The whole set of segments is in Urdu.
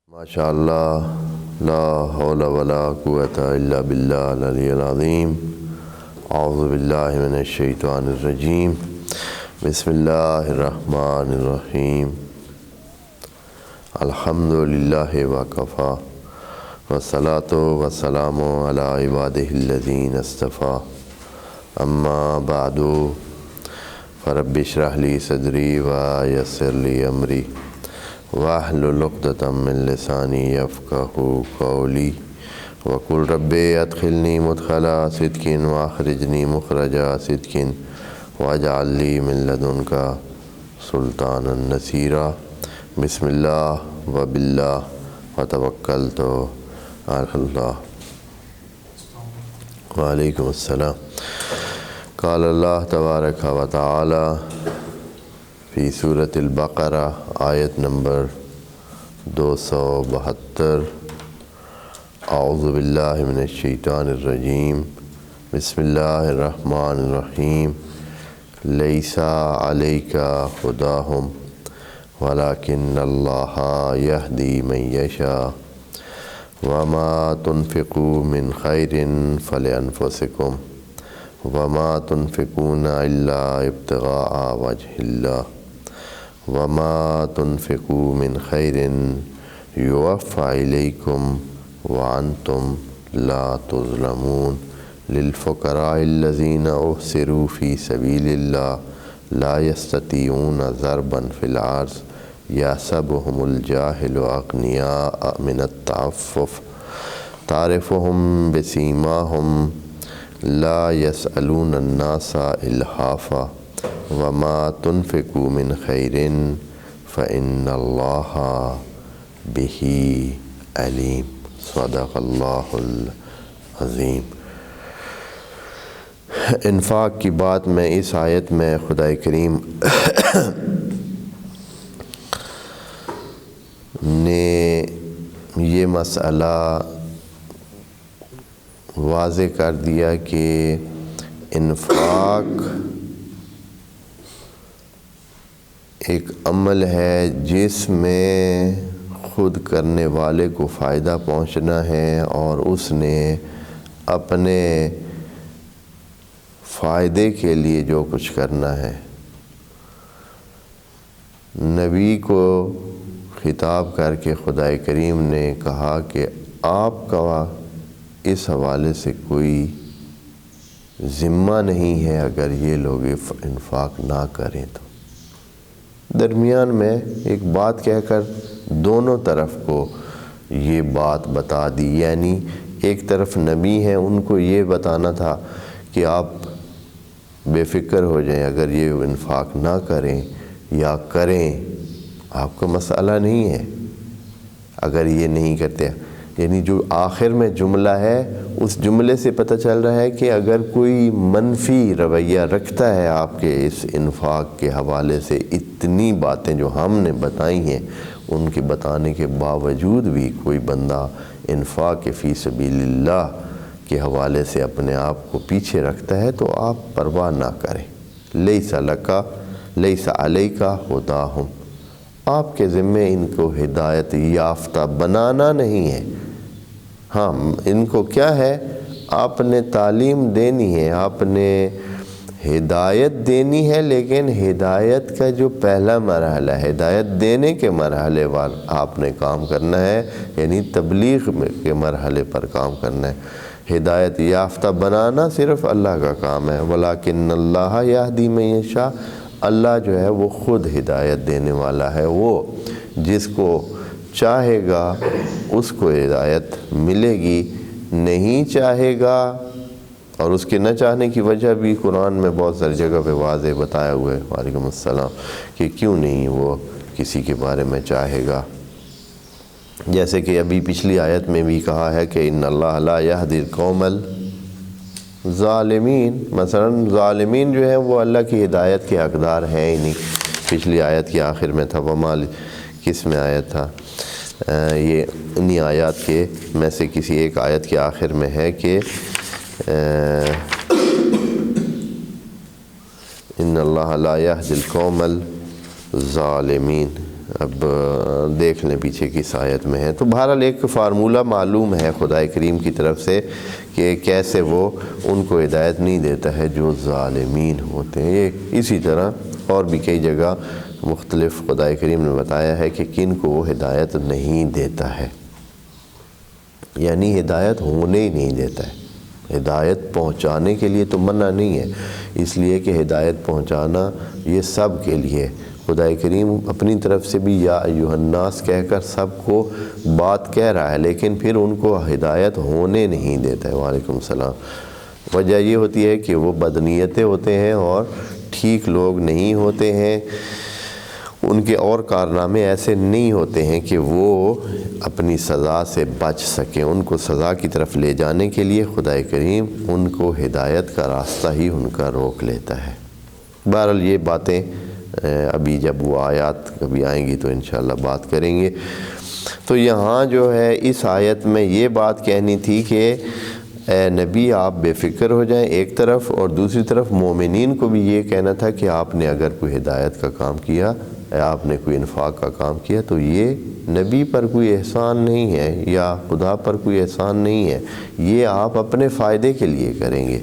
ماشاء اللہ لا حول ولا قوۃ الا باللہ العلی العظیم اعوذ باللہ من الشیطان الرجیم بسم اللہ الرحمن الرحیم الحمد للہ وکفیٰ والصلاۃ والسلام علی عبادہ الذین اصطفیٰ اما بعد فرب اشرح لی صدری ویسر لی امری واحلل عقدۃ من لسانی یفقہوا قولی وقل رب ادخلنی مدخل صدق واخرجنی مخرج صدق واجعل لی من لدنک سلطانا نصیرا بسم اللہ وباللہ وتوکلت علی اللہ۔ وعلیکم السلام۔ قال اللہ تبارک و تعالی فی سورۃ البقرہ آیت نمبر 272 اعوذ باللہ من الشیطان الرجیم بسم اللہ الرحمن الرحیم لیس علیک ہداہم ولکن اللہ یہدی من یشاء وما تنفقوا من خیر فلانفسکم وما تنفقون الا ابتغاء وجہ اللہ وما تنفقوا من خیر یوفی الیکم وانتم لا تظلمون للفقراء الذین احصروا فی سبیل اللہ لا یستطیعون ضربا فی الارض یحسبهم الجاہل اغنیاء من التعفف تعرفهم بسیماهم لا یسألون الناس الحافا وما تنفقوا من خیر فإن اللہ بہ علیم۔ صدق اللہ العظیم۔ انفاق کی بات میں اس آیت میں خدا کریم نے یہ مسئلہ واضح کر دیا کہ انفاق ایک عمل ہے جس میں خود کرنے والے کو فائدہ پہنچنا ہے اور اس نے اپنے فائدے کے لیے جو کچھ کرنا ہے۔ نبی کو خطاب کر کے خدا کریم نے کہا کہ آپ کا اس حوالے سے کوئی ذمہ نہیں ہے اگر یہ لوگ انفاق نہ کریں تو۔ درمیان میں ایک بات کہہ کر دونوں طرف کو یہ بات بتا دی، یعنی ایک طرف نبی ہیں، ان کو یہ بتانا تھا کہ آپ بے فکر ہو جائیں، اگر یہ انفاق نہ کریں یا کریں آپ کا مسئلہ نہیں ہے اگر یہ نہیں کرتے۔ یعنی جو آخر میں جملہ ہے اس جملے سے پتہ چل رہا ہے کہ اگر کوئی منفی رویہ رکھتا ہے آپ کے اس انفاق کے حوالے سے، اتنی باتیں جو ہم نے بتائی ہیں ان کے بتانے کے باوجود بھی کوئی بندہ انفاق فی سبیل اللہ کے حوالے سے اپنے آپ کو پیچھے رکھتا ہے تو آپ پرواہ نہ کریں۔ لیس لکا لیس علیکا ہداہم، آپ کے ذمے ان کو ہدایت یافتہ بنانا نہیں ہے۔ ہاں، ان کو کیا ہے، آپ نے تعلیم دینی ہے، آپ نے ہدایت دینی ہے، لیکن ہدایت کا جو پہلا مرحلہ ہے، ہدایت دینے کے مرحلے پر آپ نے کام کرنا ہے، یعنی تبلیغ کے مرحلے پر کام کرنا ہے۔ ہدایت یافتہ بنانا صرف اللہ کا کام ہے۔ وَلَٰكِنَّ اللَّهَ يَهْدِي مَن يَشَاءُ، اللہ جو ہے وہ خود ہدایت دینے والا ہے، وہ جس کو چاہے گا اس کو ہدایت ملے گی، نہیں چاہے گا، اور اس کے نہ چاہنے کی وجہ بھی قرآن میں بہت ساری جگہ پہ واضح بتایا ہوا ہے، وعلیکم السلام، کہ کیوں نہیں وہ کسی کے بارے میں چاہے گا۔ جیسے کہ ابھی پچھلی آیت میں بھی کہا ہے کہ ان اللہ لا یہدی القوم الظالمین، مثلا ظالمین جو ہیں وہ اللہ کی ہدایت کے حقدار ہیں ہی نہیں۔ پچھلی آیت کے آخر میں تھا کس میں آیت تھا، یہ انہی آیات کے میں سے کسی ایک آیت کے آخر میں ہے کہ ان اللہ لا یہدی القوم الظالمین، اب دیکھ لیں پیچھے کی آیت میں ہے۔ تو بہرحال ایک فارمولہ معلوم ہے خدا کریم کی طرف سے کہ کیسے وہ ان کو ہدایت نہیں دیتا ہے جو ظالمین ہوتے ہیں۔ یہ اسی طرح اور بھی کئی جگہ مختلف خدا کریم نے بتایا ہے کہ کن کو وہ ہدایت نہیں دیتا ہے، یعنی ہدایت ہونے ہی نہیں دیتا ہے۔ ہدایت پہنچانے کے لیے تو منع نہیں ہے، اس لیے کہ ہدایت پہنچانا یہ سب کے لیے، خدا کریم اپنی طرف سے بھی یا ایھا الناس کہہ کر سب کو بات کہہ رہا ہے، لیکن پھر ان کو ہدایت ہونے نہیں دیتا ہے۔ وعلیکم السلام۔ وجہ یہ ہوتی ہے کہ وہ بدنیتیں ہوتے ہیں اور ٹھیک لوگ نہیں ہوتے ہیں، ان کے اور کارنامے ایسے نہیں ہوتے ہیں کہ وہ اپنی سزا سے بچ سکیں۔ ان کو سزا کی طرف لے جانے کے لیے خدا کریم ان کو ہدایت کا راستہ ہی ان کا روک لیتا ہے۔ بہرحال یہ باتیں ابھی جب وہ آیات کبھی آئیں گی تو انشاءاللہ بات کریں گے۔ تو یہاں جو ہے اس آیت میں یہ بات کہنی تھی کہ اے نبی آپ بے فکر ہو جائیں ایک طرف، اور دوسری طرف مومنین کو بھی یہ کہنا تھا کہ آپ نے اگر کوئی ہدایت کا کام کیا، آپ نے کوئی انفاق کا کام کیا تو یہ نبی پر کوئی احسان نہیں ہے یا خدا پر کوئی احسان نہیں ہے، یہ آپ اپنے فائدے کے لیے کریں گے۔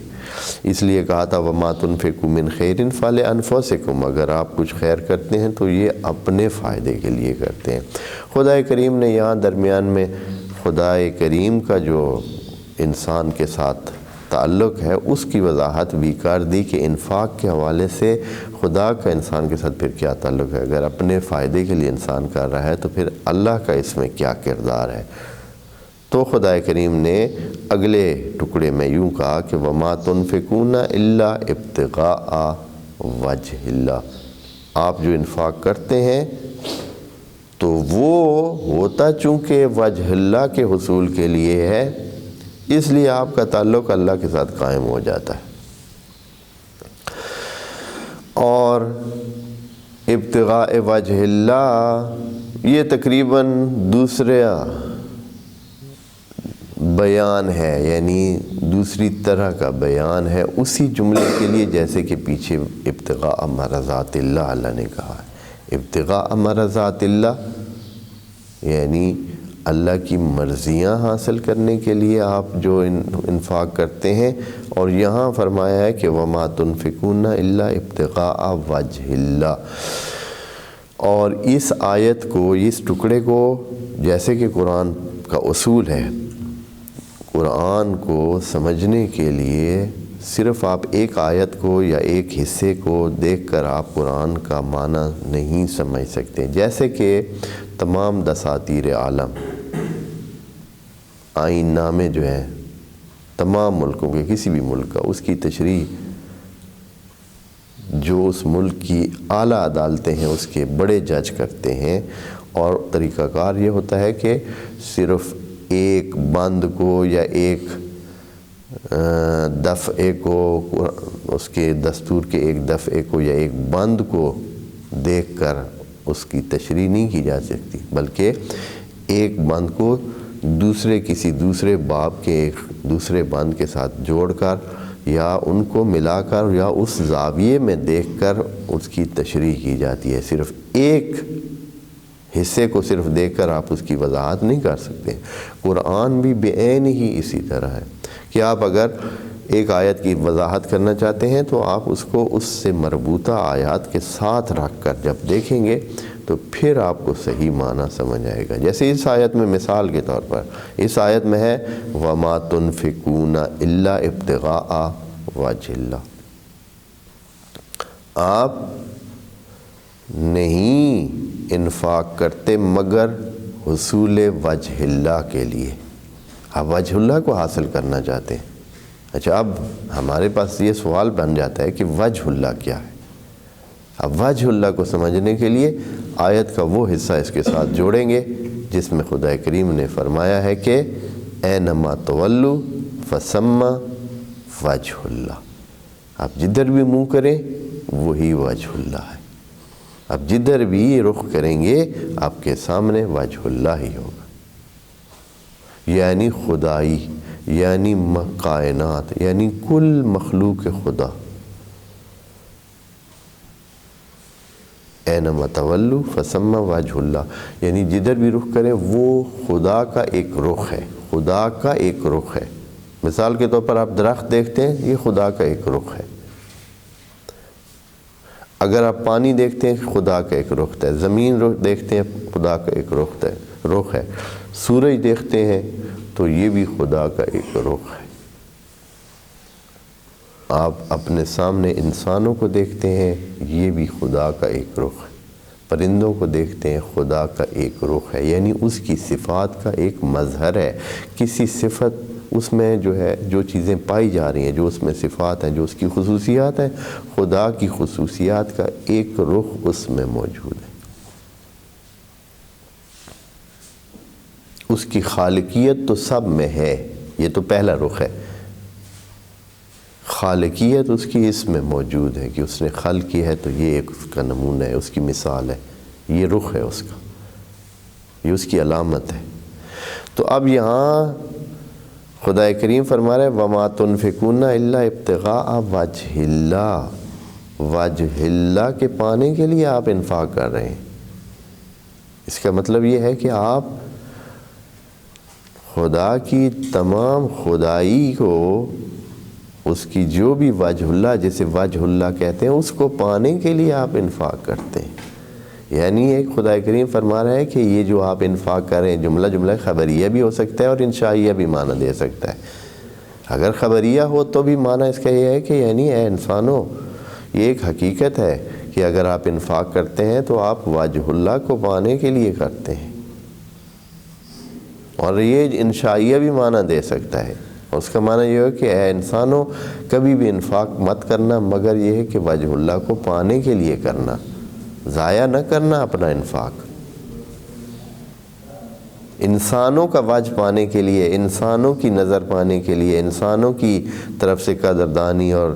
اس لیے کہا تھا وَمَا تُنْفِقُوا مِنْ خَيْرٍ فَلِأَنفُسِكُمْ، اگر آپ کچھ خیر کرتے ہیں تو یہ اپنے فائدے کے لیے کرتے ہیں۔ خدا کریم نے یہاں درمیان میں خدا کریم کا جو انسان کے ساتھ تعلق ہے اس کی وضاحت بھی کر دی کہ انفاق کے حوالے سے خدا کا انسان کے ساتھ پھر کیا تعلق ہے۔ اگر اپنے فائدے کے لیے انسان کر رہا ہے تو پھر اللہ کا اس میں کیا کردار ہے۔ تو خدا کریم نے اگلے ٹکڑے میں یوں کہا کہ وَمَا تُنْفِقُونَ إِلَّا ابْتِغَاءَ وَجْهِ اللَّهِ، آپ جو انفاق کرتے ہیں تو وہ ہوتا چونکہ وجہ اللہ کے حصول کے لیے ہے، اس لیے آپ کا تعلق اللہ کے ساتھ قائم ہو جاتا ہے۔ اور ابتغاء وجہ اللہ یہ تقریباً دوسرا بیان ہے، یعنی دوسری طرح کا بیان ہے اسی جملے کے لیے جیسے کہ پیچھے ابتغاء مرضات اللہ اللہ نے کہا ہے۔ ابتغاء مرضات اللہ یعنی اللہ کی مرضیاں حاصل کرنے کے لیے آپ جو انفاق کرتے ہیں، اور یہاں فرمایا ہے کہ وَمَا تُنْفِقُونَ إِلَّا ابْتِغَاءَ وَجْهِ اللَّهِ۔ اور اس آیت کو، اس ٹکڑے کو، جیسے کہ قرآن کا اصول ہے، قرآن کو سمجھنے کے لیے صرف آپ ایک آیت کو یا ایک حصے کو دیکھ کر آپ قرآن کا معنی نہیں سمجھ سکتے۔ جیسے کہ تمام دساتیر عالم، آئین نامے جو ہیں تمام ملکوں کے، کسی بھی ملک کا، اس کی تشریح جو اس ملک کی اعلیٰ عدالتیں ہیں اس کے بڑے جج کرتے ہیں، اور طریقہ کار یہ ہوتا ہے کہ صرف ایک بند کو یا ایک دفعے کو، اس کے دستور کے ایک دفعے کو یا ایک بند کو دیکھ کر اس کی تشریح نہیں کی جا سکتی، بلکہ ایک بند کو کسی دوسرے باب کے ایک دوسرے بند کے ساتھ جوڑ کر یا ان کو ملا کر یا اس زاویے میں دیکھ کر اس کی تشریح کی جاتی ہے۔ صرف ایک حصے کو صرف دیکھ کر آپ اس کی وضاحت نہیں کر سکتے۔ قرآن بھی بعین ہی اسی طرح ہے کہ آپ اگر ایک آیت کی وضاحت کرنا چاہتے ہیں تو آپ اس کو اس سے مربوطہ آیات کے ساتھ رکھ کر جب دیکھیں گے تو پھر آپ کو صحیح معنی سمجھ آئے گا۔ جیسے اس آیت میں مثال کے طور پر اس آیت میں ہے وَمَا تُنْفِقُونَ إِلَّا ابْتِغَاءَ وَجْهِ اللَّهِ، آپ نہیں انفاق کرتے مگر حصول وجہ اللہ کے لیے، آپ وجہ اللہ کو حاصل کرنا چاہتے ہیں۔ اچھا، اب ہمارے پاس یہ سوال بن جاتا ہے کہ وجہ اللہ کیا ہے؟ اب وجہ اللہ کو سمجھنے کے لیے آیت کا وہ حصہ اس کے ساتھ جوڑیں گے جس میں خدا کریم نے فرمایا ہے کہ اینما تولوا فثم وجہ اللہ، آپ جدھر بھی منہ کریں وہی وجہ اللہ ہے، آپ جدھر بھی رخ کریں گے آپ کے سامنے وجہ اللہ ہی ہوگا، یعنی خدائی، یعنی کائنات، یعنی کل مخلوق خدا۔ اینما تولوا فثم وجہ اللہ، یعنی جدھر بھی رخ کریں وہ خدا کا ایک رخ ہے، خدا کا ایک رخ ہے۔ مثال کے طور پر آپ درخت دیکھتے ہیں، یہ خدا کا ایک رخ ہے۔ اگر آپ پانی دیکھتے ہیں، خدا کا ایک رخ ہے۔ زمین دیکھتے ہیں، خدا کا ایک رخ ہے۔ سورج دیکھتے ہیں تو یہ بھی خدا کا ایک رخ ہے۔ آپ اپنے سامنے انسانوں کو دیکھتے ہیں، یہ بھی خدا کا ایک رخ ہے۔ پرندوں کو دیکھتے ہیں، خدا کا ایک رخ ہے، یعنی اس کی صفات کا ایک مظہر ہے۔ کسی صفت اس میں جو ہے، جو چیزیں پائی جا رہی ہیں، جو اس میں صفات ہیں، جو اس کی خصوصیات ہیں، خدا کی خصوصیات کا ایک رخ اس میں موجود ہے۔ اس کی خالقیت تو سب میں ہے، یہ تو پہلا رخ ہے۔ خالقیت اس کی اس میں موجود ہے کہ اس نے خلق کی ہے، تو یہ ایک اس کا نمونہ ہے، اس کی مثال ہے، یہ رخ ہے اس کا، یہ اس کی علامت ہے۔ تو اب یہاں خدا کریم فرما رہے وَمَا تُنْفِقُونَ إِلَّا ابْتِغَاءَ وَجْهِ اللَّهِ، وجہ اللہ کے پانے کے لیے آپ انفاق کر رہے ہیں۔ اس کا مطلب یہ ہے کہ آپ خدا کی تمام خدائی کو، اس کی جو بھی وجہ اللہ، جسے وجہ اللہ کہتے ہیں، اس کو پانے کے لیے آپ انفاق کرتے ہیں۔ یعنی ایک خدا کریم فرما رہا ہے کہ یہ جو آپ انفاق کریں، جملہ خبریہ بھی ہو سکتا ہے اور انشائیہ بھی معنی دے سکتا ہے۔ اگر خبریہ ہو تو بھی معنی اس کا یہ ہے کہ یعنی اے انسانوں، یہ ایک حقیقت ہے کہ اگر آپ انفاق کرتے ہیں تو آپ وجہ اللہ کو پانے کے لیے کرتے ہیں۔ اور یہ انشائیہ بھی معنی دے سکتا ہے، اس کا معنی یہ ہے کہ اے انسانوں، کبھی بھی انفاق مت کرنا مگر یہ ہے کہ وجہ اللہ کو پانے کے لیے کرنا، ضائع نہ کرنا اپنا انفاق۔ انسانوں کا وجہ پانے کے لیے، انسانوں کی نظر پانے کے لیے، انسانوں کی طرف سے قدردانی اور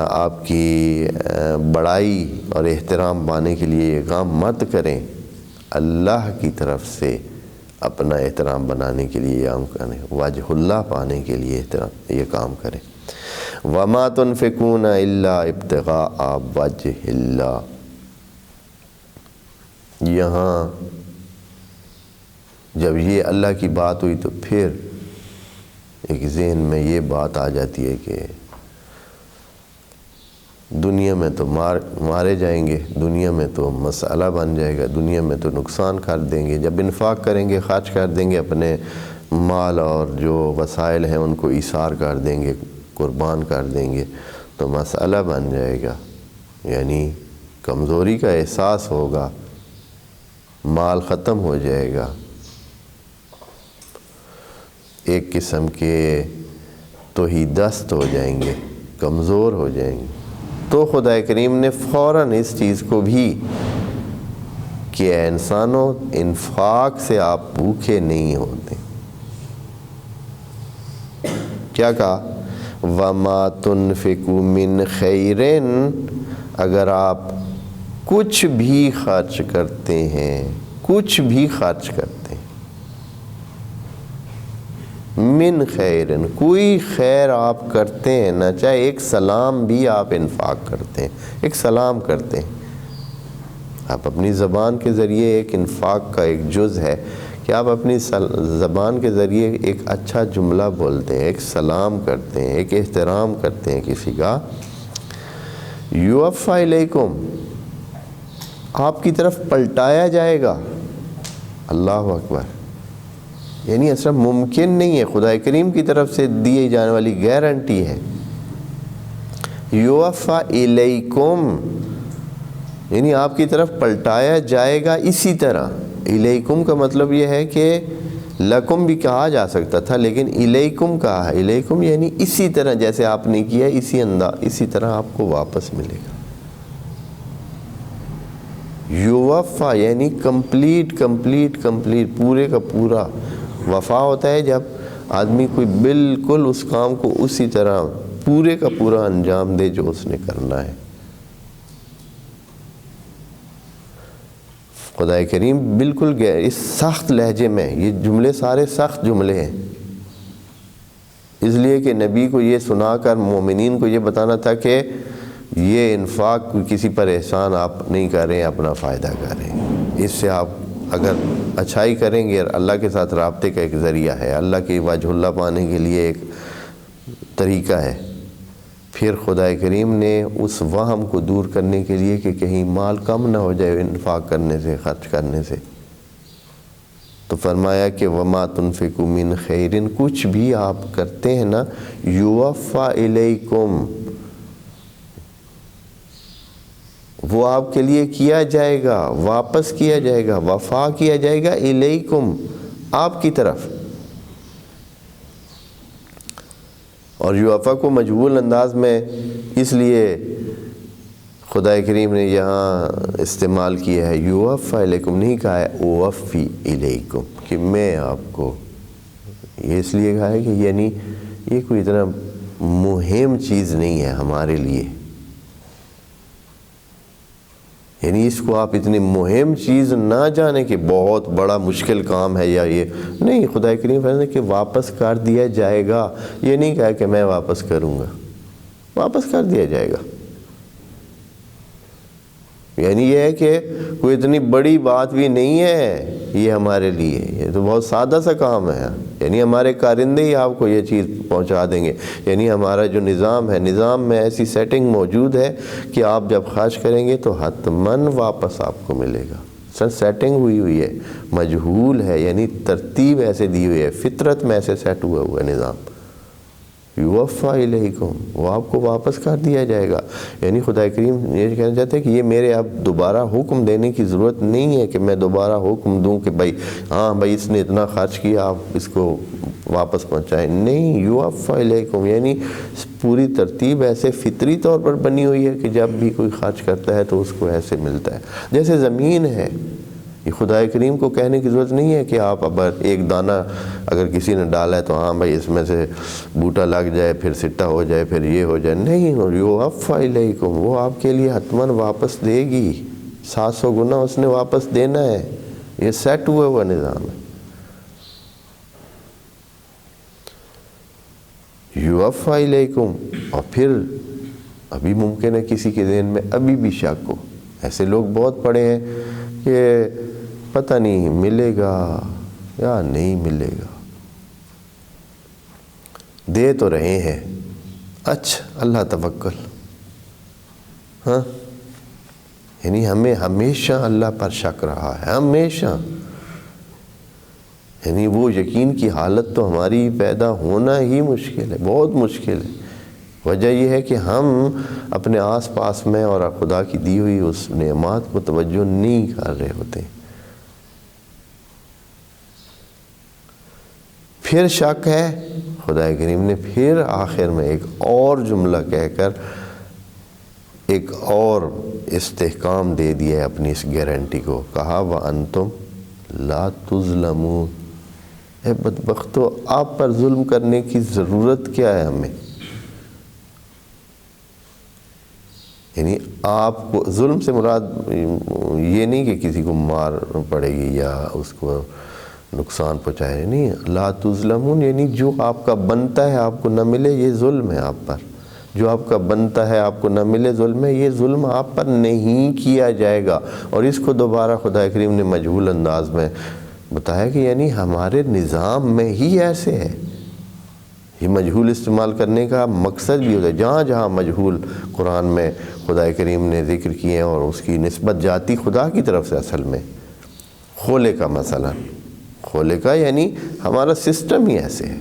آپ کی بڑائی اور احترام پانے کے لیے یہ کام مت کریں۔ اللہ کی طرف سے اپنا احترام بنانے کے لیے یہ کام کریں، وجہ اللہ پانے کے لیے یہ کام کریں۔ وَمَا تُنْفِقُونَ إِلَّا ابْتِغَاءَ وَجْهِ اللَّهِ، یہاں جب یہ اللہ کی بات ہوئی تو پھر ایک ذہن میں یہ بات آ جاتی ہے کہ دنیا میں تو مارے جائیں گے، دنیا میں تو مسئلہ بن جائے گا، دنیا میں تو نقصان کر دیں گے، جب انفاق کریں گے، خرچ کر دیں گے، اپنے مال اور جو وسائل ہیں ان کو ایثار کر دیں گے، قربان کر دیں گے، تو مسئلہ بن جائے گا، یعنی کمزوری کا احساس ہوگا، مال ختم ہو جائے گا، ایک قسم کے توحید دست ہو جائیں گے، کمزور ہو جائیں گے۔ تو خدا کریم نے فوراً اس چیز کو بھی کہ اے انسانوں، انفاق سے آپ بھوکے نہیں ہوتے، کیا کہا؟ وَمَا تُنْفِقُوا مِنْ خَيْرٍ، اگر آپ کچھ بھی خرچ کرتے ہیں، کچھ بھی خرچ کرتے ہیں، من خیرن، کوئی خیر آپ کرتے ہیں نہ، چاہے ایک سلام بھی آپ انفاق کرتے ہیں، ایک سلام کرتے ہیں، آپ اپنی زبان کے ذریعے ایک انفاق کا ایک جز ہے کہ آپ اپنی زبان کے ذریعے ایک اچھا جملہ بولتے ہیں، ایک سلام کرتے ہیں، ایک احترام کرتے ہیں کسی کا، یوفا الیکم، آپ کی طرف پلٹایا جائے گا۔ اللہ اکبر، یعنی اصلا ممکن نہیں ہے، خدا کریم کی طرف سے دی جانے والی گارنٹی ہے۔ یوفا الیکم، یعنی آپ کی طرف پلٹایا جائے گا اسی طرح۔ الیکم کا مطلب یہ ہے کہ لکم بھی کہا جا سکتا تھا، لیکن الیکم کہا ہے۔ الیکم یعنی اسی طرح جیسے آپ نے کیا، اسی طرح آپ کو واپس ملے گا۔ یوفا یعنی کمپلیٹ، پورے کا پورا۔ وفا ہوتا ہے جب آدمی کوئی بالکل اس کام کو اسی طرح پورے کا پورا انجام دے جو اس نے کرنا ہے۔ خدا کریم بالکل اس سخت لہجے میں، یہ جملے سارے سخت جملے ہیں، اس لیے کہ نبی کو یہ سنا کر مومنین کو یہ بتانا تھا کہ یہ انفاق کسی پر احسان آپ نہیں کر رہے ہیں، اپنا فائدہ کر رہے ہیں۔ اس سے آپ اگر اچھائی کریں گے، اللہ کے ساتھ رابطے کا ایک ذریعہ ہے، اللہ کی وجہ اللہ پانے کے لیے ایک طریقہ ہے۔ پھر خدا کریم نے اس وہم کو دور کرنے کے لیے کہ کہیں مال کم نہ ہو جائے انفاق کرنے سے، خرچ کرنے سے، تو فرمایا کہ وما تنفقوا من خیر، کچھ بھی آپ کرتے ہیں نا، یوفا الیکم، وہ آپ کے لیے کیا جائے گا، واپس کیا جائے گا، وفا کیا جائے گا، الیکم، آپ کی طرف۔ اور یوفا کو مجہول انداز میں اس لیے خدا کریم نے یہاں استعمال کیا ہے، یوفا الیکم نہیں کہا ہے اوفی الیکم، کہ میں آپ کو، یہ اس لیے کہا ہے کہ یعنی یہ کوئی اتنا مہم چیز نہیں ہے ہمارے لیے، یعنی اس کو آپ اتنی مہم چیز نہ جانیں کہ بہت بڑا مشکل کام ہے یا یہ نہیں۔ خدا کریم فرماتے ہیں کہ واپس کر دیا جائے گا، یہ نہیں کہا کہ میں واپس کروں گا، واپس کر دیا جائے گا۔ یعنی یہ ہے کہ کوئی اتنی بڑی بات بھی نہیں ہے یہ ہمارے لیے، یہ تو بہت سادہ سا کام ہے، یعنی ہمارے کارندے ہی آپ کو یہ چیز پہنچا دیں گے۔ یعنی ہمارا جو نظام ہے، نظام میں ایسی سیٹنگ موجود ہے کہ آپ جب خرچ کریں گے تو حتماً واپس آپ کو ملے گا۔ سر سیٹنگ ہوئی ہے، مجہول ہے، یعنی ترتیب ایسے دی ہوئی ہے، فطرت میں ایسے سیٹ ہوا ہے نظام۔ یوفا الیکم، وہ آپ کو واپس کر دیا جائے گا۔ یعنی خدا کریم یہ کہنا چاہتے ہیں کہ یہ میرے اب دوبارہ حکم دینے کی ضرورت نہیں ہے کہ میں دوبارہ حکم دوں کہ بھائی ہاں بھائی اس نے اتنا خرچ کیا آپ اس کو واپس پہنچائیں، نہیں، یوفا الیکم، یعنی پوری ترتیب ایسے فطری طور پر بنی ہوئی ہے کہ جب بھی کوئی خرچ کرتا ہے تو اس کو ایسے ملتا ہے۔ جیسے زمین ہے، یہ خدا کریم کو کہنے کی ضرورت نہیں ہے کہ آپ اب ایک دانہ اگر کسی نے ڈالا ہے تو ہاں بھائی اس میں سے بوٹا لگ جائے، پھر سٹا ہو جائے، پھر یہ ہو جائے، نہیں، یوفا الیکم، وہ آپ کے لیے حتماً واپس دے گی، 700 گنا اس نے واپس دینا ہے، یہ سیٹ ہوا ہوا نظام ہے۔ یوفا الیکم، اور پھر ابھی ممکن ہے کسی کے ذہن میں ابھی بھی شک ہو، ایسے لوگ بہت پڑے ہیں کہ پتہ نہیں ملے گا یا نہیں ملے گا، دے تو رہے ہیں، اچھا اللہ توکل، ہاں، یعنی ہمیں ہمیشہ اللہ پر شک رہا ہے، ہمیشہ، یعنی وہ یقین کی حالت تو ہماری پیدا ہونا ہی مشکل ہے، بہت مشکل ہے۔ وجہ یہ ہے کہ ہم اپنے آس پاس میں اور خدا کی دی ہوئی اس نعمات کو توجہ نہیں کر رہے ہوتے۔ پھر شک ہے، خدا کریم نے پھر آخر میں ایک اور جملہ کہہ کر ایک اور استحکام دے دیا ہے اپنی اس گارنٹی کو، کہا وَأَنْتُمْ لَا تُظْلَمُونَ، اے بدبختو آپ پر ظلم کرنے کی ضرورت کیا ہے ہمیں؟ یعنی آپ کو ظلم سے مراد یہ نہیں کہ کسی کو مار پڑے گی یا اس کو نقصان پہنچائے، نہیں، لا تظلمون، یعنی جو آپ کا بنتا ہے آپ کو نہ ملے، یہ ظلم ہے آپ پر، جو آپ کا بنتا ہے آپ کو نہ ملے ظلم ہے، یہ ظلم آپ پر نہیں کیا جائے گا۔ اور اس کو دوبارہ خدا کریم نے مجہول انداز میں بتایا کہ یعنی ہمارے نظام میں ہی ایسے ہے۔ یہ مجہول استعمال کرنے کا مقصد بھی ہوتا ہے، جہاں جہاں مجہول قرآن میں خدا کریم نے ذکر کیے ہیں اور اس کی نسبت جاتی خدا کی طرف سے، اصل میں خولے کا مثلا، خولے کا یعنی ہمارا سسٹم ہی ایسے ہے،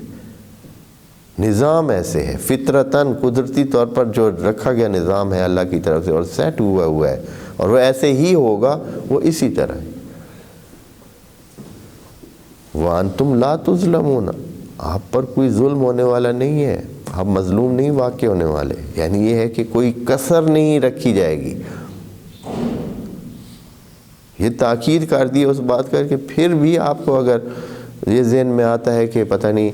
نظام ایسے ہے، فطرتاً قدرتی طور پر جو رکھا گیا نظام ہے اللہ کی طرف سے اور سیٹ ہوا ہے، اور وہ ایسے ہی ہوگا، وہ اسی طرح ہے۔ وَأَنْتُمْ لَا تُظْلَمُونَ، آپ پر کوئی ظلم ہونے والا نہیں ہے، آپ مظلوم نہیں واقع ہونے والے، یعنی یہ ہے کہ کوئی کسر نہیں رکھی جائے گی۔ یہ تاکید کر دی اس بات کر کے پھر بھی آپ کو اگر یہ ذہن میں آتا ہے کہ پتہ نہیں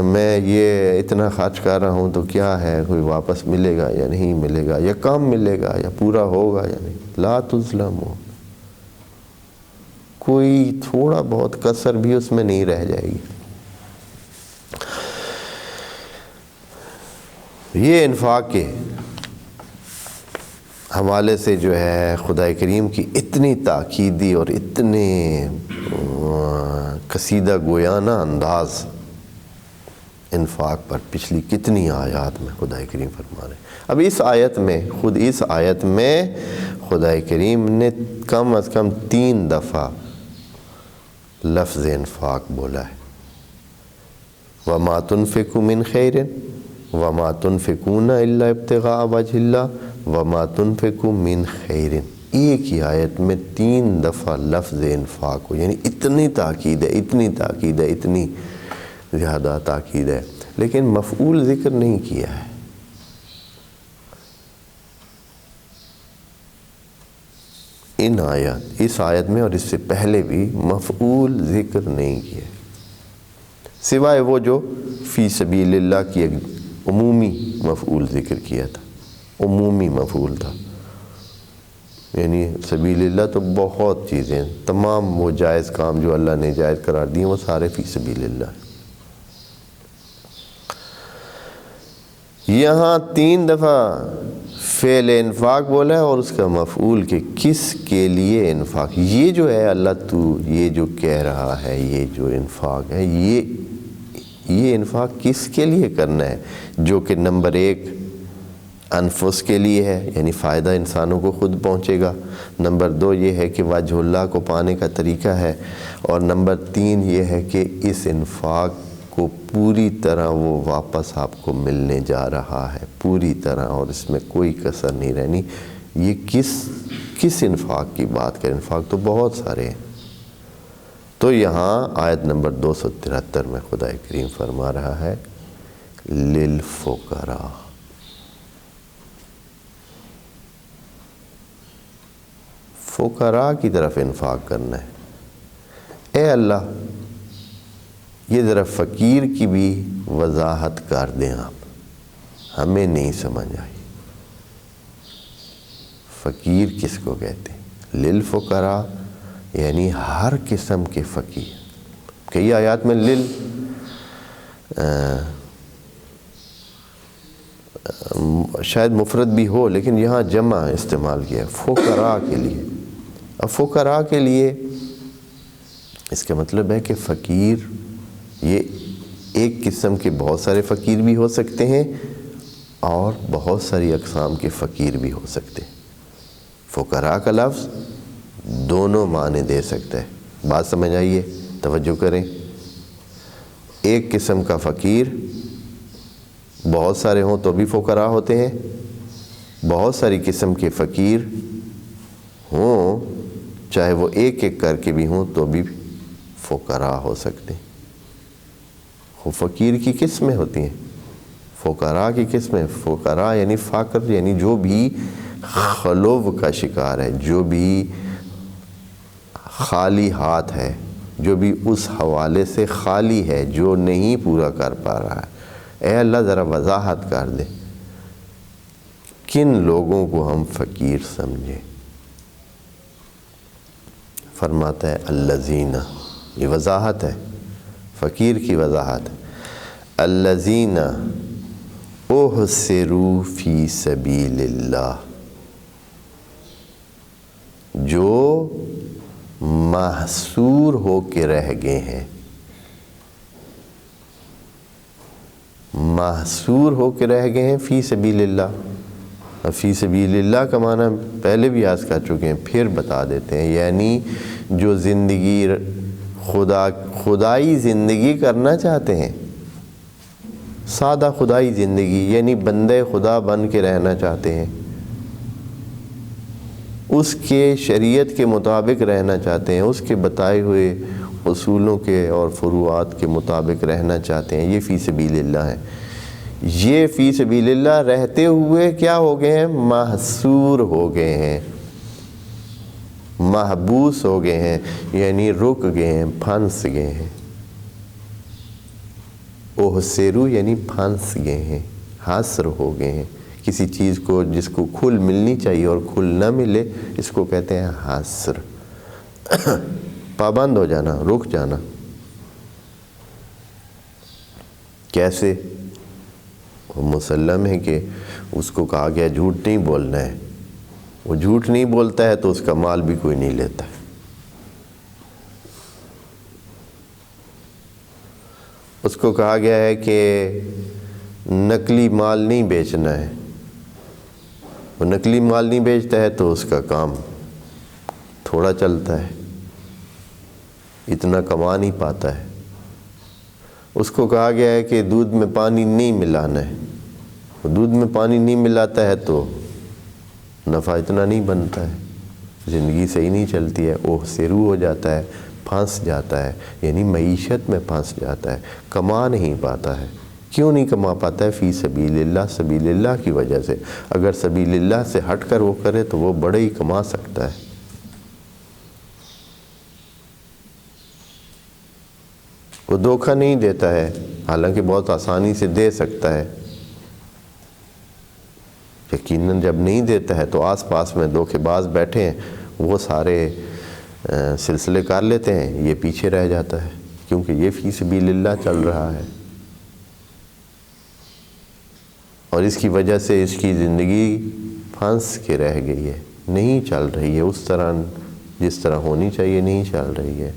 میں یہ اتنا خرچ کر رہا ہوں تو کیا ہے، کوئی واپس ملے گا یا نہیں ملے گا، یا کم ملے گا یا پورا ہوگا یا نہیں، لا تظلمون، کوئی تھوڑا بہت کسر بھی اس میں نہیں رہ جائے گی۔ یہ انفاق کے حوالے سے جو ہے خدا کریم کی اتنی تاکیدی اور اتنے قصیدہ گویانہ انداز انفاق پر پچھلی کتنی آیات میں خدا کریم فرما رہے ہیں۔ اب اس آیت میں، خود اس آیت میں خدا کریم نے کم از کم 3 دفعہ لفظ انفاق بولا ہے۔ وَمَا تُنْفِقُوا مِنْ خَيْرٍ وَمَا تُنْفِقُونَ إِلَّا ابْتِغَاءَ وَجْهِ اللَّهِ وَمَا تُنْفِقُوا مِنْ خَيْرٍ، ایک ہی آیت میں 3 دفعہ لفظ انفاق ہو، یعنی اتنی تاکید ہے، اتنی تاکید ہے، اتنی زیادہ تاکید ہے، لیکن مفعول ذکر نہیں کیا ہے۔ اس آیت میں اور اس سے پہلے بھی مفعول ذکر نہیں کیا، سوائے وہ جو فی سبیل اللہ کی ایک عمومی مفعول ذکر کیا تھا، عمومی مفعول تھا، یعنی سبیل اللہ تو بہت چیزیں، تمام وہ جائز کام جو اللہ نے جائز قرار دیے وہ سارے فی سبیل اللہ ہیں۔ یہاں 3 دفعہ فعل انفاق بولا ہے اور اس کا مفعول کہ کس کے لیے انفاق، یہ جو ہے اللہ تو یہ جو کہہ رہا ہے، یہ جو انفاق ہے، یہ انفاق کس کے لیے کرنا ہے؟ جو کہ نمبر 1 انفس کے لیے ہے، یعنی فائدہ انسانوں کو خود پہنچے گا، نمبر 2 یہ ہے کہ وجہ اللہ کو پانے کا طریقہ ہے، اور نمبر 3 یہ ہے کہ اس انفاق کو پوری طرح وہ واپس آپ کو ملنے جا رہا ہے، پوری طرح، اور اس میں کوئی کسر نہیں رہنی۔ یہ کس انفاق کی بات کریں؟ انفاق تو بہت سارے ہیں۔ تو یہاں آیت نمبر 273 میں خدا کریم فرما رہا ہے للفقراء، فقراء کی طرف انفاق کرنا ہے۔ اے اللہ، یہ ذرا فقیر کی بھی وضاحت کر دیں آپ، ہمیں نہیں سمجھ آئی فقیر کس کو کہتے ہیں۔ للفقراء یعنی ہر قسم کے فقیر۔ کئی آیات میں شاید مفرد بھی ہو، لیکن یہاں جمع استعمال کیا ہے فقراء کے لیے۔ اب فقراء کے لیے اس کا مطلب ہے کہ فقیر یہ ایک قسم کے بہت سارے فقیر بھی ہو سکتے ہیں اور بہت ساری اقسام کے فقیر بھی ہو سکتے ہیں۔ فقراء کا لفظ دونوں معنی دے سکتا ہے۔ بات سمجھ آئیے، توجہ کریں۔ ایک قسم کا فقیر بہت سارے ہوں تو بھی فقراء ہوتے ہیں، بہت ساری قسم کے فقیر ہوں چاہے وہ ایک ایک کر کے بھی ہوں تو بھی فقراء ہو سکتے ہیں۔ فقیر کی قسمیں ہوتی ہیں، فقراء کی قسمیں، فقراء یعنی فقر، یعنی جو بھی خلو کا شکار ہے، جو بھی خالی ہاتھ ہے، جو بھی اس حوالے سے خالی ہے، جو نہیں پورا کر پا رہا ہے۔ اے اللہ ذرا وضاحت کر دے کن لوگوں کو ہم فقیر سمجھیں۔ فرماتا ہے الذین، یہ وضاحت ہے، فقیر کی وضاحت ہے۔ الذین احصروا فی سبیل اللہ، جو محصور ہو کے رہ گئے ہیں، محصور ہو کے رہ گئے ہیں فی سبیل اللہ۔ فی سبیل اللہ کا معنی پہلے بھی عرض کر چکے ہیں، پھر بتا دیتے ہیں، یعنی جو زندگی خدائی زندگی کرنا چاہتے ہیں، سادہ خدائی زندگی، یعنی بندے خدا بن کے رہنا چاہتے ہیں، اس کے شریعت کے مطابق رہنا چاہتے ہیں، اس کے بتائے ہوئے اصولوں کے اور فروعات کے مطابق رہنا چاہتے ہیں، یہ فی سبیل اللہ ہے۔ یہ فی سبیل اللہ رہتے ہوئے کیا ہو گئے ہیں؟ محصور ہو گئے ہیں، محبوس ہو گئے ہیں، یعنی رک گئے ہیں، پھنس گئے ہیں۔ احصروا یعنی پھنس گئے ہیں، حصر ہو گئے ہیں کسی چیز کو، جس کو کھل ملنی چاہیے اور کھل نہ ملے، اس کو کہتے ہیں حصر، پابند ہو جانا، رک جانا۔ کیسے؟ مسلم ہے کہ اس کو کہا گیا جھوٹ نہیں بولنا ہے، وہ جھوٹ نہیں بولتا ہے تو اس کا مال بھی کوئی نہیں لیتا ہے۔ اس کو کہا گیا ہے کہ نقلی مال نہیں بیچنا ہے، وہ نقلی مال نہیں بیچتا ہے تو اس کا کام تھوڑا چلتا ہے، اتنا کما نہیں پاتا ہے۔ اس کو کہا گیا ہے کہ دودھ میں پانی نہیں ملانا ہے، وہ دودھ میں پانی نہیں ملاتا ہے تو نفع اتنا نہیں بنتا ہے، زندگی صحیح نہیں چلتی ہے، اوہ سے رو ہو جاتا ہے، پھنس جاتا ہے، یعنی معیشت میں پھنس جاتا ہے، کما نہیں پاتا ہے۔ کیوں نہیں کما پاتا ہے؟ فی سبیل اللہ، سبیل اللہ کی وجہ سے۔ اگر سبیل اللہ سے ہٹ کر وہ کرے تو وہ بڑے ہی کما سکتا ہے۔ وہ دھوکہ نہیں دیتا ہے، حالانکہ بہت آسانی سے دے سکتا ہے۔ یقیناً جب نہیں دیتا ہے تو آس پاس میں دھوکے باز بیٹھے ہیں، وہ سارے سلسلے کر لیتے ہیں، یہ پیچھے رہ جاتا ہے، کیونکہ یہ فی سبیل اللہ چل رہا ہے، اور اس کی وجہ سے اس کی زندگی پھنس کے رہ گئی ہے، نہیں چل رہی ہے اس طرح جس طرح ہونی چاہیے، نہیں چل رہی ہے۔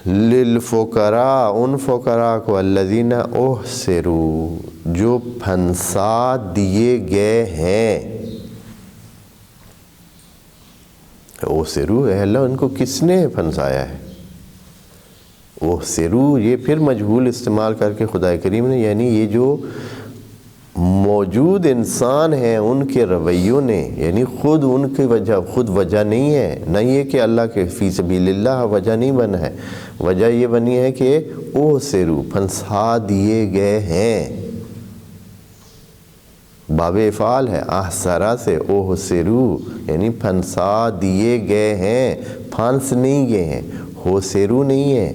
للفقراء، ان فقراء کو، الذین احصروا، جو پھنسا دیے گئے ہیں۔ احصروا، اے اللہ ان کو کس نے پھنسایا ہے؟ احصروا یہ پھر مجہول استعمال کر کے خدا کریم نے، یعنی یہ جو موجود انسان ہیں ان کے رویوں نے، یعنی خود ان کی وجہ، خود وجہ نہیں ہے، نہ یہ کہ اللہ کے فی سبیل اللہ وجہ نہیں بنا ہے، وجہ یہ بنی ہے کہ احصروا، پھنسا دیے گئے ہیں۔ باب افعال ہے، احصرا سے، احصروا یعنی پھنسا دیے گئے ہیں، پھنس نہیں گئے ہیں، حصروا نہیں ہے۔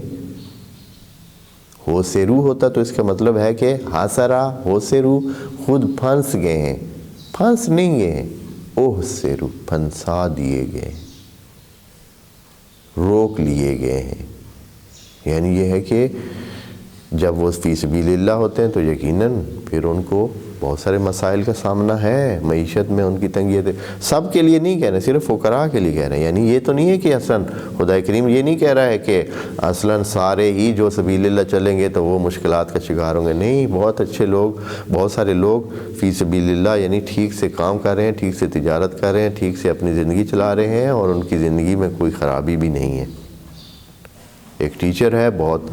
حصروا ہوتا تو اس کا مطلب ہے کہ حصرا، حصروا خود پھنس گئے ہیں، پھنس نہیں گئے ہیں، احصروا پھنسا دیے گئے، روک لیے گئے ہیں۔ یعنی یہ ہے کہ جب وہ فی سبیل اللہ ہوتے ہیں تو یقیناً پھر ان کو بہت سارے مسائل کا سامنا ہے، معیشت میں ان کی تنگیت ہے۔ سب کے لیے نہیں کہہ رہے، صرف فقراء کے لیے کہہ رہے ہیں۔ یعنی یہ تو نہیں ہے کہ اصلاً خدا کریم یہ نہیں کہہ رہا ہے کہ اصلاً سارے ہی جو سبیل اللہ چلیں گے تو وہ مشکلات کا شکار ہوں گے، نہیں، بہت اچھے لوگ، بہت سارے لوگ فی سبیل اللہ یعنی ٹھیک سے کام کر رہے ہیں، ٹھیک سے تجارت کر رہے ہیں، ٹھیک سے اپنی زندگی چلا رہے ہیں، اور ان کی زندگی میں کوئی خرابی بھی نہیں ہے۔ ایک ٹیچر ہے، بہت،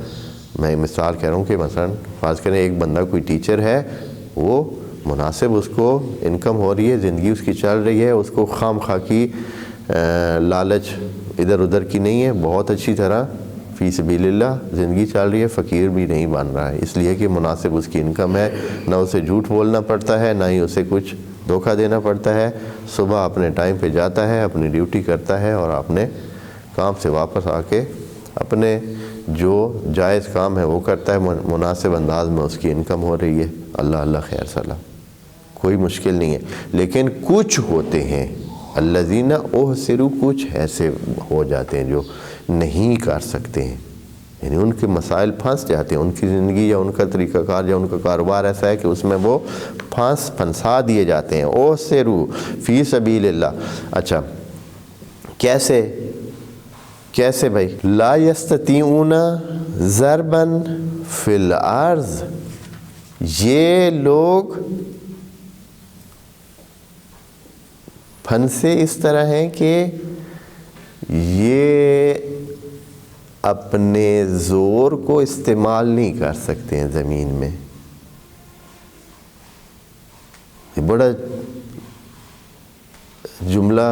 میں مثال کہہ رہا ہوں کہ مثلاً فرض کریں ایک بندہ کوئی ٹیچر ہے، وہ مناسب اس کو انکم ہو رہی ہے، زندگی اس کی چل رہی ہے، اس کو خام خواہ کی لالچ ادھر ادھر کی نہیں ہے، بہت اچھی طرح فی سبیل اللہ زندگی چل رہی ہے، فقیر بھی نہیں بن رہا ہے، اس لیے کہ مناسب اس کی انکم ہے، نہ اسے جھوٹ بولنا پڑتا ہے، نہ ہی اسے کچھ دھوکہ دینا پڑتا ہے، صبح اپنے ٹائم پہ جاتا ہے، اپنی ڈیوٹی کرتا ہے، اور اپنے کام سے واپس آ کے اپنے جو جائز کام ہے وہ کرتا ہے، مناسب انداز میں اس کی انکم ہو رہی ہے، اللہ اللہ خیر سلام، کوئی مشکل نہیں ہے۔ لیکن کچھ ہوتے ہیں الذین احصروا، کچھ ایسے ہو جاتے ہیں جو نہیں کر سکتے ہیں، یعنی ان کے مسائل پھنس جاتے ہیں، ان کی زندگی یا ان کا طریقہ کار یا ان کا کاروبار ایسا ہے کہ اس میں وہ پھنسا دیے جاتے ہیں۔ احصروا فی سبیل اللہ۔ اچھا کیسے بھائی؟ لا یستطیعون ضربا فی الارض، یہ لوگ پھنسے اس طرح ہیں کہ یہ اپنے زور کو استعمال نہیں کر سکتے ہیں زمین میں۔ یہ بڑا جملہ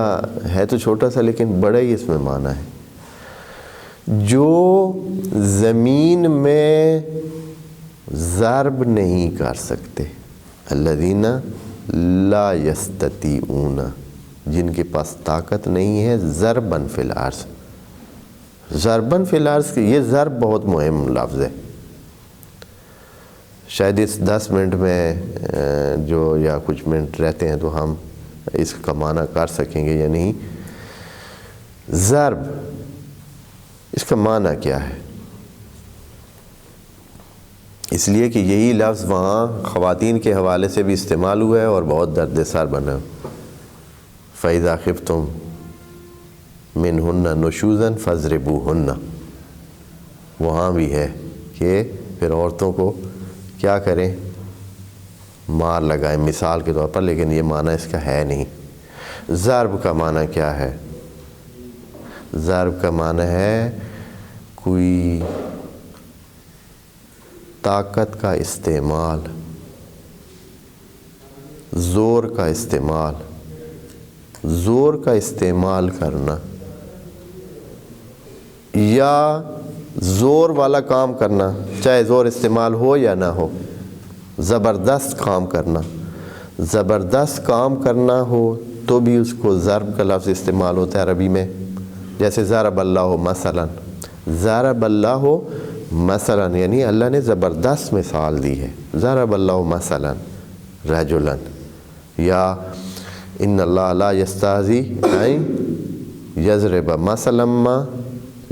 ہے تو چھوٹا سا، لیکن بڑا ہی اس میں معنی ہے۔ جو زمین میں ضرب نہیں کر سکتے، الذین لا یستطیعون، جن کے پاس طاقت نہیں ہے، ضرباً فی الارض، ضرباً فی الارض، یہ ضرب بہت مہم لفظ ہے۔ شاید اس 10 منٹ میں جو یا کچھ منٹ رہتے ہیں تو ہم اس کا معنی کر سکیں گے یا نہیں۔ ضرب، اس کا معنی کیا ہے؟ اس لیے کہ یہی لفظ وہاں خواتین کے حوالے سے بھی استعمال ہوا ہے اور بہت درد سر بنا. فَإِذَا خِفْتُمْ مِنْهُنَّ نُشُوزًا فَاضْرِبُوهُنَّ. وہاں بھی ہے کہ پھر عورتوں کو کیا کریں؟ مار لگائیں مثال کے طور پر، لیکن یہ معنی اس کا ہے نہیں. ضرب کا معنی کیا ہے؟ ضرب کا معنی ہے کوئی طاقت کا استعمال، زور کا استعمال، زور کا استعمال کرنا یا زور والا کام کرنا، چاہے زور استعمال ہو یا نہ ہو. زبردست کام کرنا، زبردست کام کرنا ہو تو بھی اس کو ضرب کا لفظ استعمال ہوتا ہے عربی میں. جیسے ضرب اللہ مثلا، ضرب اللہ مثلا یعنی اللہ نے زبردست مثال دی ہے. ضرب اللہ مثلا رجلا، یا ان اللہ لا یستہزی یضرب مثلا ما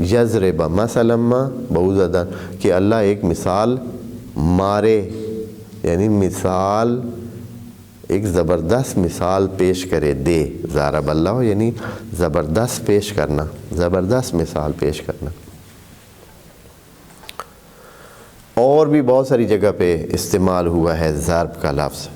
یضرب مثلا ما بعوضۃ، کہ اللہ ایک مثال مارے، یعنی مثال ایک زبردست مثال پیش کرے دے. ضرب اللہ یعنی زبردست پیش کرنا، زبردست مثال پیش کرنا. اور بھی بہت ساری جگہ پہ استعمال ہوا ہے ضرب کا لفظ.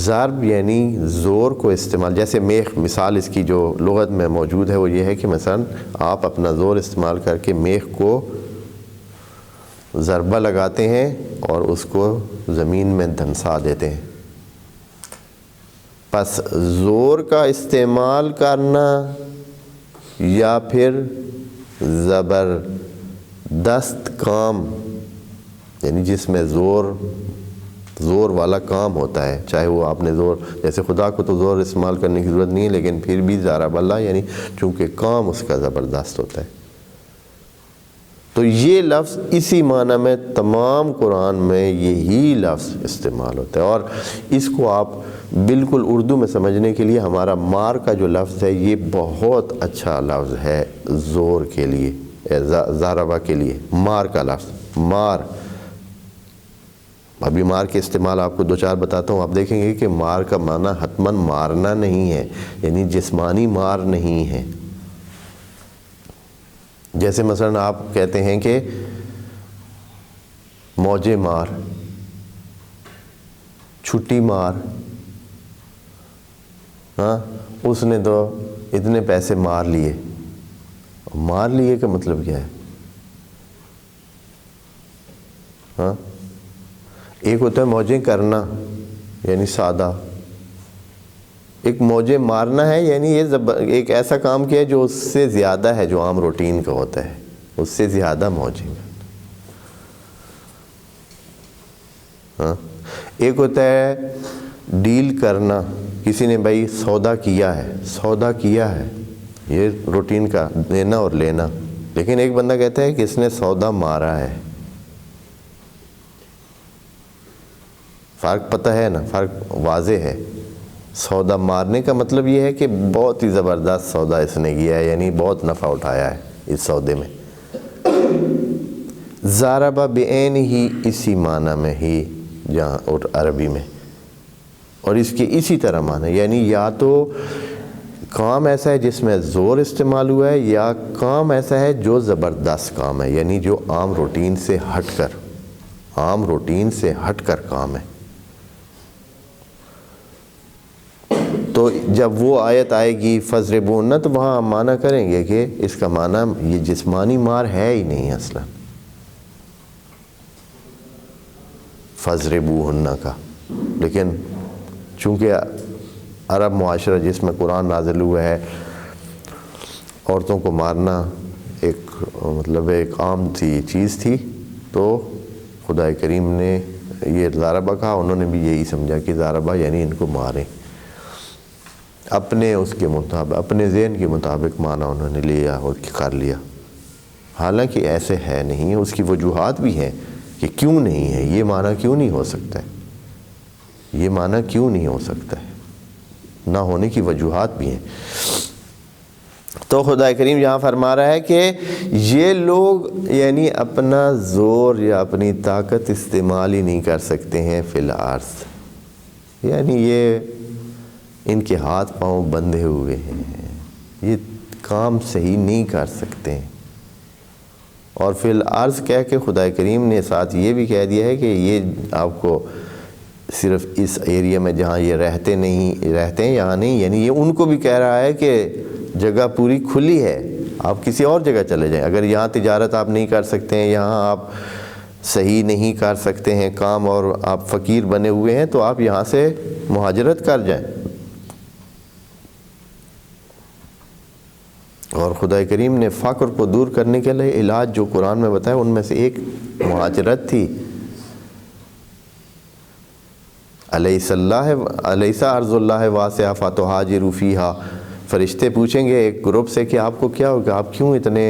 ضرب یعنی زور کو استعمال، جیسے میخ مثال اس کی جو لغت میں موجود ہے وہ یہ ہے کہ مثلا آپ اپنا زور استعمال کر کے میخ کو ضربہ لگاتے ہیں اور اس کو زمین میں دھنسا دیتے ہیں. پس زور کا استعمال کرنا یا پھر زبردست کام، یعنی جس میں زور والا کام ہوتا ہے، چاہے وہ آپ نے زور، جیسے خدا کو تو زور استعمال کرنے کی ضرورت نہیں ہے، لیکن پھر بھی ضرب اللہ یعنی چونکہ کام اس کا زبردست ہوتا ہے. تو یہ لفظ اسی معنی میں تمام قرآن میں یہی لفظ استعمال ہوتا ہے. اور اس کو آپ بالکل اردو میں سمجھنے کے لیے ہمارا مار کا جو لفظ ہے یہ بہت اچھا لفظ ہے زور کے لیے، ضربہ کے لیے. مار کا لفظ مار، ابھی مار کے استعمال آپ کو دو چار بتاتا ہوں، آپ دیکھیں گے کہ مار کا معنی حتماً مارنا نہیں ہے، یعنی جسمانی مار نہیں ہے. جیسے مثلا آپ کہتے ہیں کہ موجے مار، چھٹی مار، ہاں اس نے تو اتنے پیسے مار لیے. مار لیے کا مطلب کیا ہے؟ ہاں ایک ہوتا ہے موجیں کرنا یعنی سادہ، ایک موجے مارنا ہے یعنی یہ ایک ایسا کام کیا ہے جو اس سے زیادہ ہے، جو عام روٹین کا ہوتا ہے، اس سے زیادہ موجیں. ہاں ایک ہوتا ہے ڈیل کرنا، کسی نے بھائی سودا کیا ہے، سودا کیا ہے، یہ روٹین کا دینا اور لینا. لیکن ایک بندہ کہتا ہے کہ اس نے سودا مارا ہے. فرق پتہ ہے نا، فرق واضح ہے. سودا مارنے کا مطلب یہ ہے کہ بہت ہی زبردست سودا اس نے کیا ہے، یعنی بہت نفع اٹھایا ہے اس سودے میں. ضربہ بعین ہی اسی معنی میں ہی جہاں اور عربی میں، اور اس کے اسی طرح معنی، یعنی یا تو کام ایسا ہے جس میں زور استعمال ہوا ہے، یا کام ایسا ہے جو زبردست کام ہے، یعنی جو عام روٹین سے ہٹ کر کام ہے. تو جب وہ آیت آئے گی فَاضْرِبُوهُنَّ، تو وہاں ہم معنی کریں گے کہ اس کا معنی یہ جسمانی مار ہے ہی نہیں اصلا فَاضْرِبُوهُنَّ کا. لیکن چونکہ عرب معاشرہ جس میں قرآن نازل ہوا ہے، عورتوں کو مارنا ایک عام سی چیز تھی، تو خدا کریم نے یہ ضربہ کہا، انہوں نے بھی یہی سمجھا کہ ضربہ یعنی ان کو ماریں. اپنے اس کے مطابق، اپنے ذہن کے مطابق معنی انہوں نے لیا اور کر لیا. حالانکہ ایسے ہے نہیں. اس کی وجوہات بھی ہیں کہ کیوں نہیں ہے، یہ معنی کیوں نہیں ہو سکتا ہے، یہ معنی کیوں نہیں ہو سکتا ہے، نہ ہونے کی وجوہات بھی ہیں. تو خدا کریم یہاں فرما رہا ہے کہ یہ لوگ یعنی اپنا زور یا اپنی طاقت استعمال ہی نہیں کر سکتے ہیں فی الارض، یعنی یہ ان کے ہاتھ پاؤں بندھے ہوئے ہیں، یہ کام صحیح نہیں کر سکتے ہیں۔ اور فی الارض کہہ کے خدا کریم نے ساتھ یہ بھی کہہ دیا ہے کہ یہ آپ کو صرف اس ایریا میں جہاں یہ رہتے ہیں یہاں نہیں، یعنی یہ ان کو بھی کہہ رہا ہے کہ جگہ پوری کھلی ہے، آپ کسی اور جگہ چلے جائیں، اگر یہاں تجارت آپ نہیں کر سکتے ہیں، یہاں آپ صحیح نہیں کر سکتے ہیں کام اور آپ فقیر بنے ہوئے ہیں، تو آپ یہاں سے مہاجرت کر جائیں۔ اور خدا کریم نے فقر کو دور کرنے کے لیے علاج جو قرآن میں بتایا ان میں سے ایک مہاجرت تھی۔ الیس ارض اللہ واسعہ فتہاجروا فیہا، فرشتے پوچھیں گے ایک گروپ سے کہ آپ کو کیا ہوگا، آپ کیوں اتنے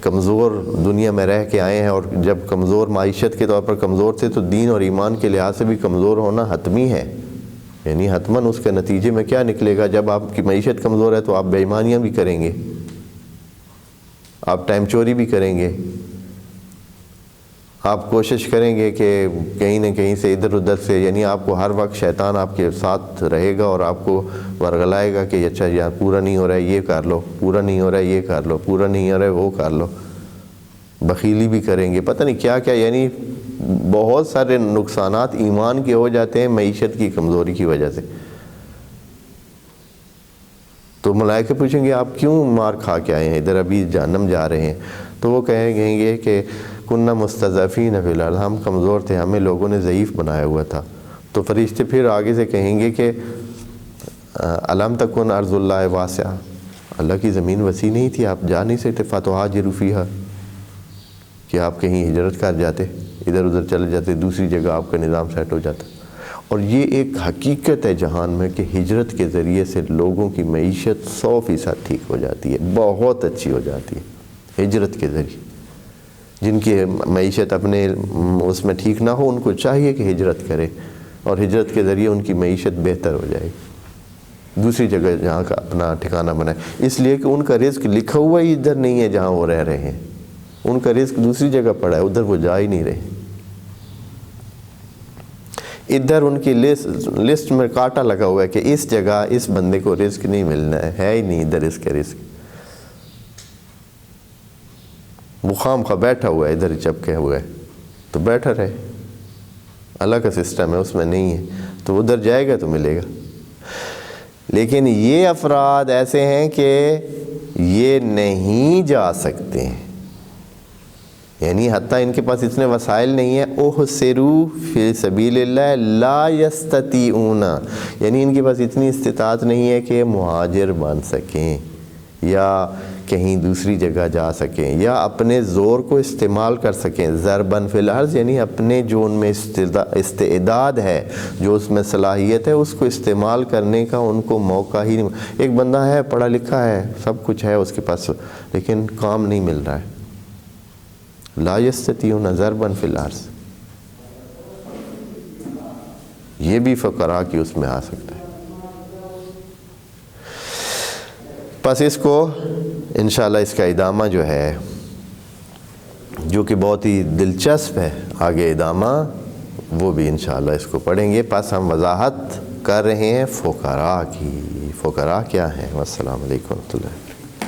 کمزور دنیا میں رہ کے آئے ہیں، اور جب کمزور معیشت کے طور پر کمزور تھے تو دین اور ایمان کے لحاظ سے بھی کمزور ہونا حتمی ہے، یعنی حتماً اس کے نتیجے میں کیا نکلے گا، جب آپ کی معیشت کمزور ہے تو آپ بے ایمانیاں بھی کریں گے، آپ ٹائم چوری بھی کریں گے، آپ کوشش کریں گے کہ کہیں نہ کہیں سے ادھر ادھر سے، یعنی آپ کو ہر وقت شیطان آپ کے ساتھ رہے گا اور آپ کو ورغلائے گا کہ اچھا یار پورا نہیں ہو رہا ہے یہ کر لو، پورا نہیں ہو رہا ہے یہ کر لو، پورا نہیں ہو رہا ہے وہ کر لو، بخیلی بھی کریں گے، پتہ نہیں کیا کیا، یعنی بہت سارے نقصانات ایمان کے ہو جاتے ہیں معیشت کی کمزوری کی وجہ سے۔ تو ملائکہ پوچھیں گے آپ کیوں مار کھا کے آئے ہیں ادھر، ابھی جہنم جا رہے ہیں، تو وہ کہیں گے کہ کننا مستضعفین فی الارض، ہم کمزور تھے، ہمیں لوگوں نے ضعیف بنایا ہوا تھا۔ تو فرشتے پھر آگے سے کہیں گے کہ الم تکن ارض اللہ واسعہ، اللہ کی زمین وسیع نہیں تھی، آپ جا نہیں سکتے، فتہاجروا فیہا، کہ آپ کہیں ہجرت کر جاتے، ادھر ادھر چلے جاتے، دوسری جگہ آپ کا نظام سیٹ ہو جاتا۔ اور یہ ایک حقیقت ہے جہان میں کہ ہجرت کے ذریعے سے لوگوں کی معیشت 100% ٹھیک ہو جاتی ہے، بہت اچھی ہو جاتی ہے ہجرت کے ذریعے۔ جن کی معیشت اپنے اس میں ٹھیک نہ ہو ان کو چاہیے کہ ہجرت کرے، اور ہجرت کے ذریعے ان کی معیشت بہتر ہو جائے گی، دوسری جگہ جہاں کا اپنا ٹھکانہ بنائے، اس لیے کہ ان کا رزق لکھا ہوا ہی ادھر نہیں ہے جہاں وہ رہ رہے ہیں، ان کا رزق دوسری جگہ پڑا ہے، ادھر وہ جا ہی نہیں رہے، ادھر ان کی لسٹ میں کاٹا لگا ہوا ہے کہ اس جگہ اس بندے کو رزق نہیں ملنا ہے ہی نہیں ادھر اس کے رزق، وہ خام خواہ بیٹھا ہوا ہے ادھر ہی چپکے ہوا ہے، تو بیٹھا رہے، اللہ کا سسٹم ہے اس میں نہیں ہے، تو ادھر جائے گا تو ملے گا۔ لیکن یہ افراد ایسے ہیں کہ یہ نہیں جا سکتے ہیں، یعنی حتیٰ ان کے پاس اتنے وسائل نہیں ہیں، احصروا فی سبیل اللہ لا یستطیعون، یعنی ان کے پاس اتنی استطاعت نہیں ہے کہ مہاجر بن سکیں یا کہیں دوسری جگہ جا سکیں یا اپنے زور کو استعمال کر سکیں، ضرباً فی الارض، یعنی اپنے جو ان میں استعداد ہے، جو اس میں صلاحیت ہے، اس کو استعمال کرنے کا ان کو موقع ہی نہیں۔ ایک بندہ ہے پڑھا لکھا ہے، سب کچھ ہے اس کے پاس، لیکن کام نہیں مل رہا ہے، لا یستطیعون ضرباً فی الارض، یہ بھی فقراء کی اس میں آ سکتا ہے۔ بس اس کو انشاءاللہ اس کا ادامہ جو ہے، جو کہ بہت ہی دلچسپ ہے، آگے ادامہ وہ بھی انشاءاللہ اس کو پڑھیں گے۔ پس ہم وضاحت کر رہے ہیں فقراء کی، فقراء کیا ہیں۔ والسلام علیکم ورحمۃ اللہ۔